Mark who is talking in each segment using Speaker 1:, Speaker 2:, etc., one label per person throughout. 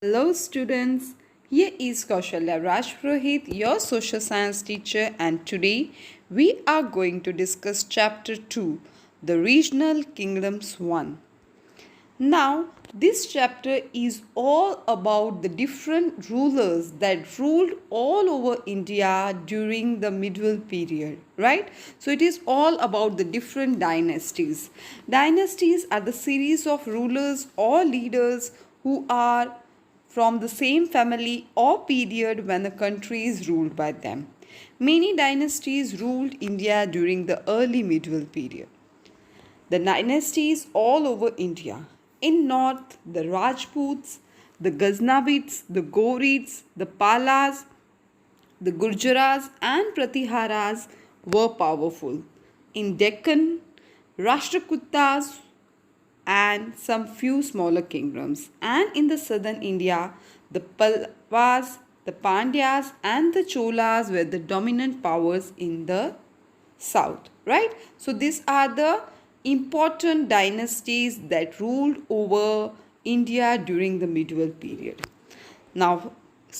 Speaker 1: Hello students, here is Kaushalya Rajpurohit, your social science teacher, and today we are going to discuss chapter 2, the regional kingdoms 1. Now, this chapter is all about the different rulers that ruled all over India during the medieval period, right? So, it is all about the different dynasties. Dynasties are the series of rulers or leaders who are from the same family or period when the country is ruled by them. Many dynasties ruled India during the early medieval period. The dynasties all over India. In north, the Rajputs, the Ghaznavids, the Ghurids, the Palas, the Gurjaras and Pratiharas were powerful. In Deccan, Rashtrakutas and some few smaller kingdoms. And in the southern India, the Pallavas, the Pandyas and the Cholas were the dominant powers in the south, right? So these are the important dynasties that ruled over India during the medieval period. Now,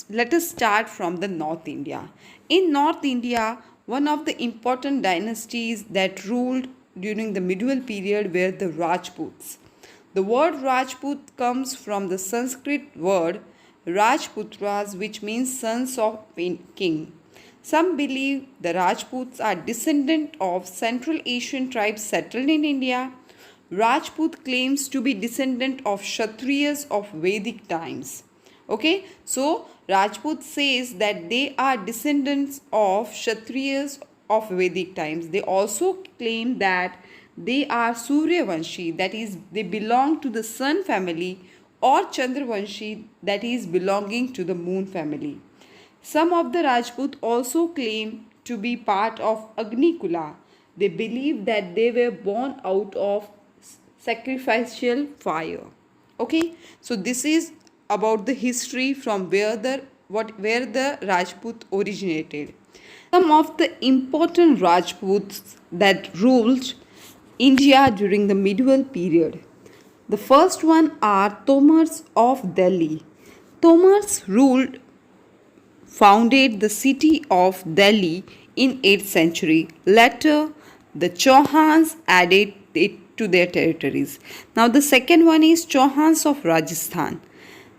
Speaker 1: let us start from the North India. In North India, one of the important dynasties that ruled during the medieval period were the Rajputs. The word Rajput comes from the Sanskrit word Rajputras, which means sons of king. Some believe the Rajputs are descendant of Central Asian tribes settled in India. Rajput claims to be descendant of Kshatriyas of Vedic times. Okay, so Rajput says that they are descendants of Kshatriyas of Vedic times. They also claim that they are Suryavanshi, that is, they belong to the sun family, or Chandravanshi, that is, belonging to the moon family. Some of the Rajput also claim to be part of Agnikula. They believe that they were born out of sacrificial fire. Okay, so this is about the history from where the Rajput originated. Some of the important Rajputs that ruled India during the medieval period. The first one are Tomars of Delhi. Tomars founded the city of Delhi in 8th century. Later, the Chauhans added it to their territories. Now the second one is Chauhans of Rajasthan.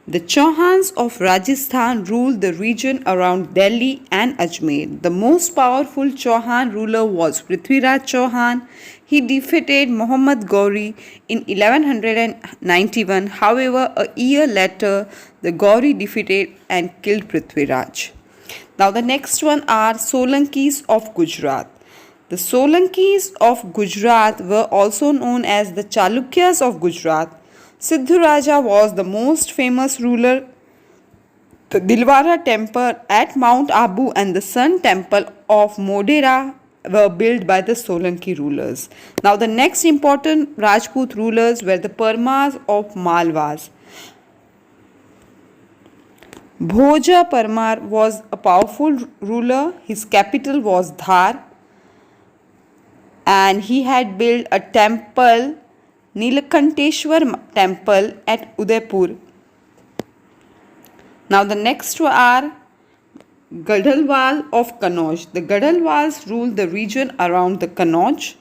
Speaker 1: The Chauhans of Rajasthan ruled the region around Delhi and Ajmer. The most powerful Chauhan ruler was Prithviraj Chauhan. He defeated Muhammad Ghori in 1191. However, a year later, the Ghori defeated and killed Prithviraj. Now the next one are Solankis of Gujarat. The Solankis of Gujarat were also known as the Chalukyas of Gujarat. Siddhuraja was the most famous ruler. The Dilwara temple at Mount Abu and the Sun temple of Modera were built by the Solanki rulers. Now the next important Rajput rulers were the Parmars of Malwas. Bhoja Parmar was a powerful ruler. His capital was Dhar and he had built a temple, Nilakanteshwar temple at Udaipur. Now the next are Gadalwal of Kannauj. The Gadalwals ruled the region around the Kannauj.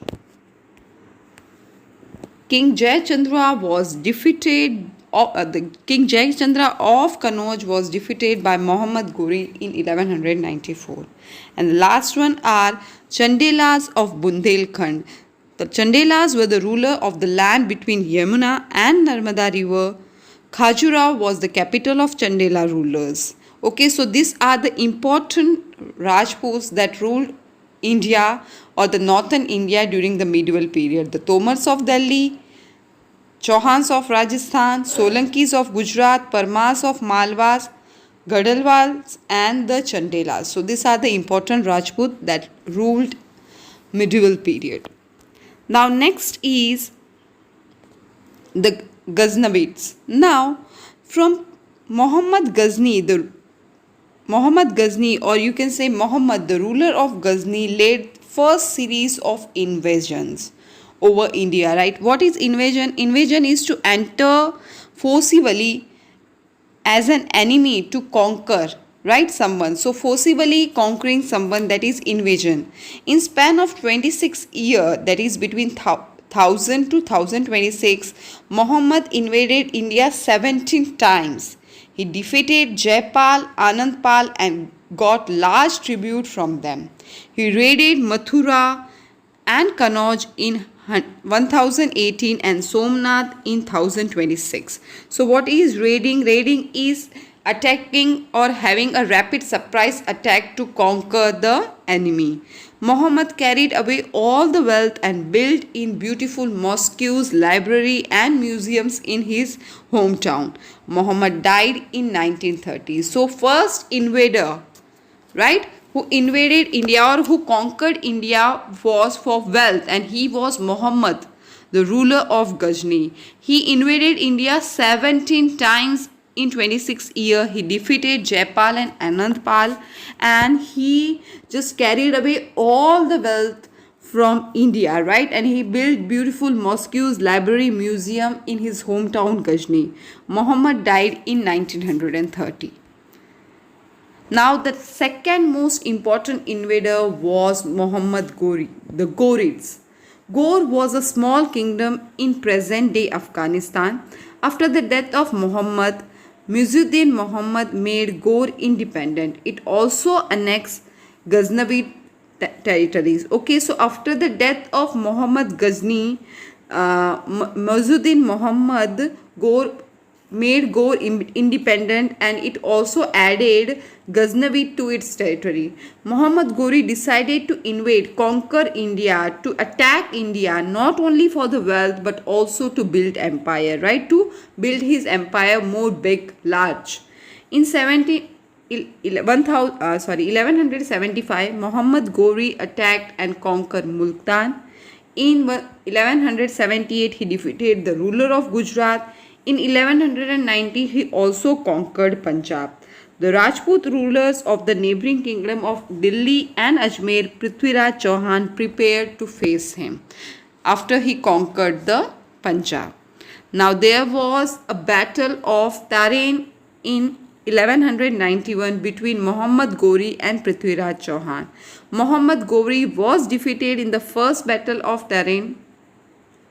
Speaker 1: King Jayachandra was defeated. King Jayachandra of Kannauj was defeated by Muhammad Ghori in 1194. And the last one are Chandelas of Bundelkhand. The Chandelas were the ruler of the land between Yamuna and Narmada river. Khajuraho was the capital of Chandela rulers. Okay, so these are the important Rajputs that ruled India or the northern India during the medieval period. The Tomars of Delhi, Chauhans of Rajasthan, Solankis of Gujarat, Parmars of Malwas, Gadalwals and the Chandelas. So these are the important Rajput that ruled medieval period. Now next is the Ghaznavids. Now from Muhammad Ghazni, or you can say Muhammad, the ruler of Ghazni, led first series of invasions over India, right? What is invasion? Invasion is to enter forcibly as an enemy to conquer, right, someone. So forcibly conquering someone, that is invasion. In span of 26 years, that is between 1000 to 1026, Muhammad invaded India 17 times. He defeated Jaipal, Anandpal and got large tribute from them. He raided Mathura and Kannauj in 1018 and Somnath in 1026. So what is raiding? Raiding is attacking or having a rapid surprise attack to conquer the enemy. Muhammad carried away all the wealth and built in beautiful mosques, library and museums in his hometown. Muhammad died in 1930. So first invader, right, who invaded India or who conquered India was for wealth, and he was Muhammad, the ruler of Ghazni. He invaded India 17 times in 26 years. He defeated Jaipal and Anandpal, and he just carried away all the wealth from India, right? And he built beautiful mosques, library, museum in his hometown Ghazni. Muhammad died in 1930. Now the second most important invader was Muhammad Ghori, the Ghurids. Ghor was a small kingdom in present-day Afghanistan. After the death of Muhammad, Muizzuddin Muhammad made Ghor independent. It also annexed Ghaznavid territories. Okay, so after the death of Muhammad Ghazni, Muizzuddin Muhammad made Ghor independent, and it also added Ghaznavid to its territory. Muhammad Ghori decided to invade, conquer India, to attack India, not only for the wealth but also to build empire, right? To build his empire more big, large. In 1175, Muhammad Ghori attacked and conquered Multan. In 1178, he defeated the ruler of Gujarat. In 1190, he also conquered Punjab. The Rajput rulers of the neighboring kingdom of Delhi and Ajmer, Prithviraj Chauhan, prepared to face him after he conquered the Punjab. Now there was a battle of Tarain in 1191 between Muhammad Ghori and Prithviraj Chauhan. Muhammad Ghori was defeated in the first battle of Tarain.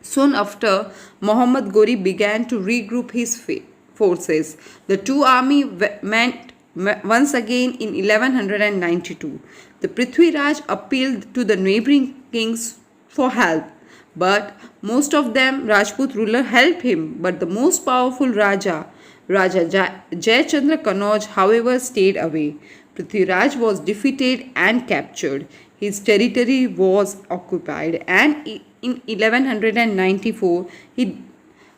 Speaker 1: Soon after, Muhammad Ghori began to regroup his forces. The two armies met once again in 1192. The Prithviraj appealed to the neighboring kings for help, but most of them Rajput ruler helped him. But the most powerful Raja Jayachandra Kannauj, however, stayed away. Prithviraj was defeated and captured. His territory was occupied, and in 1194,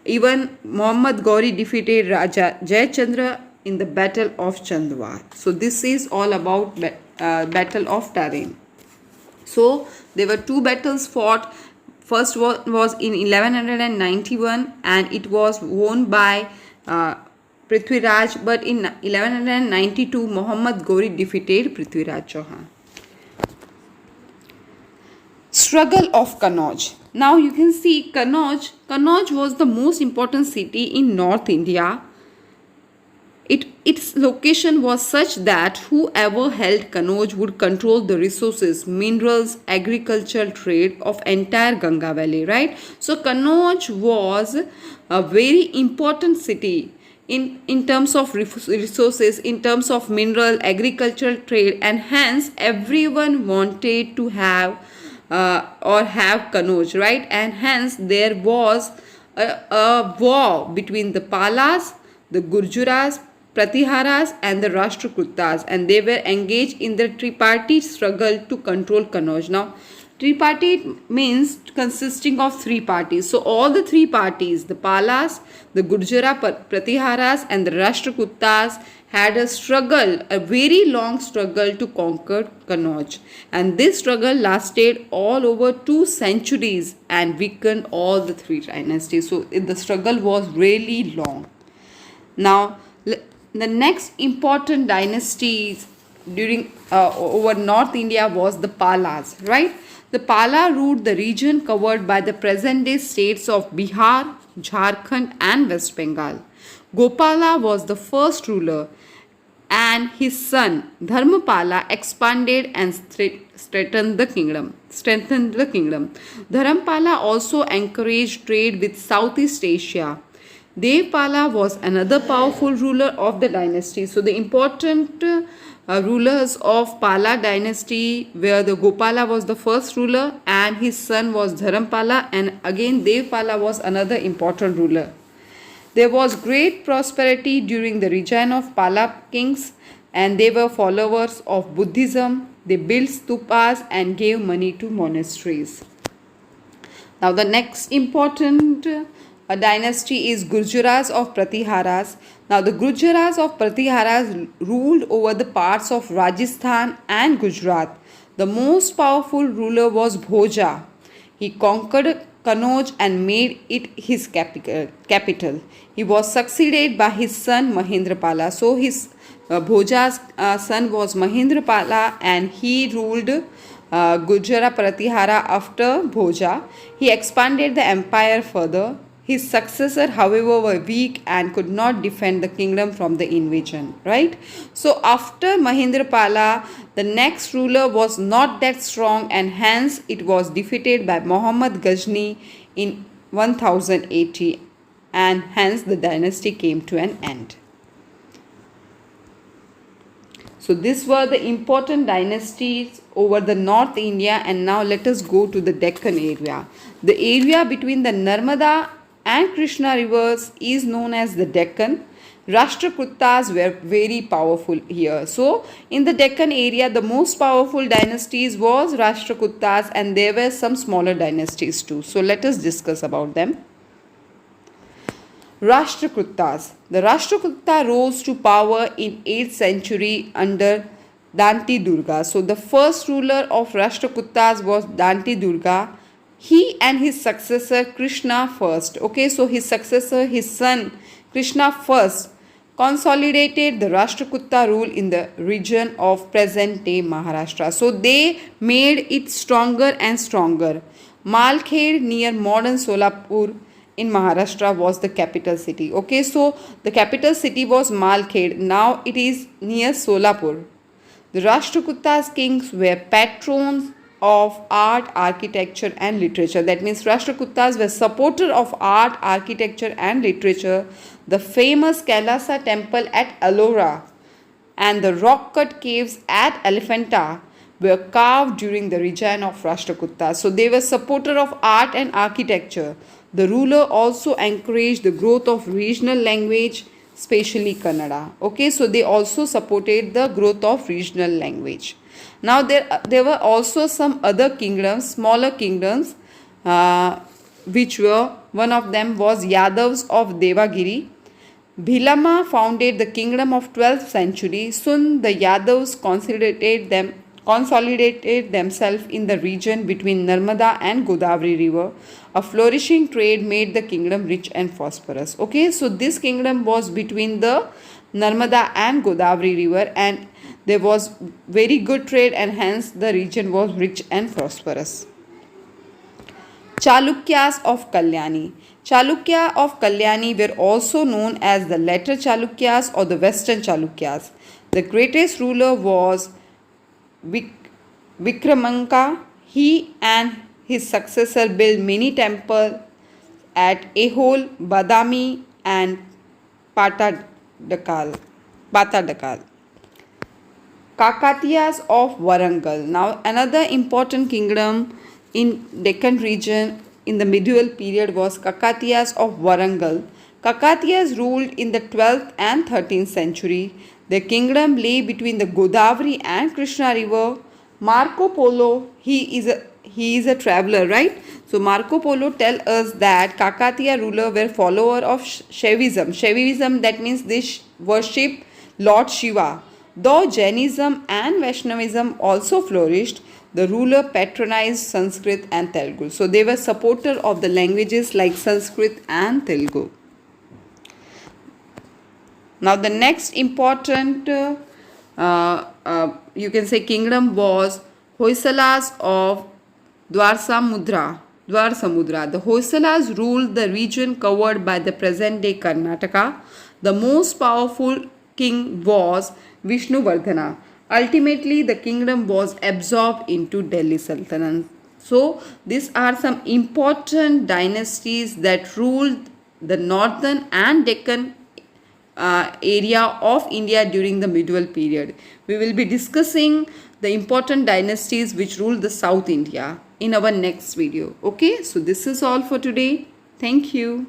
Speaker 1: even Muhammad Ghori defeated Raja Jayachandra in the Battle of Chandwar. So this is all about Battle of Tarain. So there were two battles fought. First one was in 1191 and it was won by Prithviraj, but in 1192 Muhammad Ghori defeated Prithviraj Chauhan. Struggle of Kannauj. Now you can see Kannauj was the most important city in North India. Its location was such that whoever held Kannauj would control the resources, minerals, agricultural trade of entire Ganga Valley, right? So Kannauj was a very important city in terms of resources, in terms of mineral, agricultural trade, and hence everyone wanted to have Kannauj, right? And hence there was a war between the Palas, the Gurjaras, Pratiharas and the Rashtrakutas, and they were engaged in the tripartite struggle to control Kannauj. Now, tripartite means consisting of three parties. So, all the three parties, the Palas, the Gurjara Pratiharas and the Rashtrakutas had a struggle, a very long struggle to conquer Kannauj. And this struggle lasted all over 2 centuries and weakened all the three dynasties. So, the struggle was really long. Now, the next important dynasties during over North India was the Palas, right? The Pala ruled the region covered by the present-day states of Bihar, Jharkhand and West Bengal. Gopala was the first ruler, and his son Dharmapala expanded and strengthened the kingdom. Dharmapala also encouraged trade with Southeast Asia. Devpala was another powerful ruler of the dynasty. So the important rulers of Pala dynasty were the Gopala was the first ruler and his son was Dharampala, and again Devpala was another important ruler. There was great prosperity during the reign of Pala kings, and they were followers of Buddhism. They built stupas and gave money to monasteries. Now the next important dynasty is Gurjaras of Pratiharas. Now the Gurjaras of Pratiharas ruled over the parts of Rajasthan and Gujarat. The most powerful ruler was Bhoja. He conquered Kannauj and made it his capital. He was succeeded by his son Mahendrapala. So his Bhoja's son was Mahendrapala, and he ruled Gujara Pratihara after Bhoja. He expanded the empire further. His successor, however, were weak and could not defend the kingdom from the invasion. Right? So after Mahendrapala, the next ruler was not that strong, and hence it was defeated by Muhammad Ghazni in 1080, and hence the dynasty came to an end. So these were the important dynasties over the North India, and now let us go to the Deccan area. The area between the Narmada and Krishna rivers is known as the Deccan. Rashtrakutas were very powerful here. So in the Deccan area, the most powerful dynasties was Rashtrakutas, and there were some smaller dynasties too. So let us discuss about them. Rashtrakutas. The Rashtrakuta rose to power in 8th century under Danti Durga. So the first ruler of Rashtrakutas was Danti Durga. He and his successor Krishna first. Okay, so his successor, his son Krishna first, consolidated the Rashtrakuta rule in the region of present-day Maharashtra. So they made it stronger and stronger. Malkhed near modern Solapur in Maharashtra was the capital city. Okay, so the capital city was Malkhed. Now it is near Solapur. The Rashtrakutas kings were patrons of art, architecture and literature. That means Rashtrakutas were supporter of art, architecture and literature. The famous Kailasa temple at Ellora and the rock-cut caves at Elephanta were carved during the reign of Rashtrakutas. So they were supporter of art and architecture. The ruler also encouraged the growth of regional language, especially Kannada. Okay, so they also supported the growth of regional language. Now there were also some other kingdoms, smaller kingdoms, which were, one of them was Yadavs of Devagiri. Bhilama founded the kingdom of 12th century. Soon the Yadavs consolidated themselves in the region between Narmada and Godavari river. A flourishing trade made the kingdom rich and prosperous. Okay, so this kingdom was between the Narmada and Godavari river, and there was very good trade, and hence the region was rich and prosperous. Chalukyas of Kalyani. Chalukya of Kalyani were also known as the later Chalukyas or the Western Chalukyas. The greatest ruler was Vikramanka. He and his successor built many temples at Ehol, Badami and Patadakal. Kakatiyas of Warangal. Now another important kingdom in Deccan region in the medieval period was Kakatiyas of Warangal. Kakatiyas ruled in the 12th and 13th century. Their kingdom lay between the Godavari and Krishna river. Marco Polo, he is a traveler, right? So Marco Polo tell us that Kakatiya ruler were follower of Shaivism. Shaivism, that means they worship Lord Shiva. Though Jainism and Vaishnavism also flourished, the ruler patronized Sanskrit and Telugu. So they were supporter of the languages like Sanskrit and Telugu. Now the next important you can say kingdom was Hoysalas of Dwarsamudra. The Hoysalas ruled the region covered by the present day Karnataka. The most powerful king was Vishnuvardhana. Ultimately, the kingdom was absorbed into Delhi Sultanate. So, these are some important dynasties that ruled the northern and Deccan area of India during the medieval period. We will be discussing the important dynasties which ruled the South India in our next video. Okay, so this is all for today. Thank you.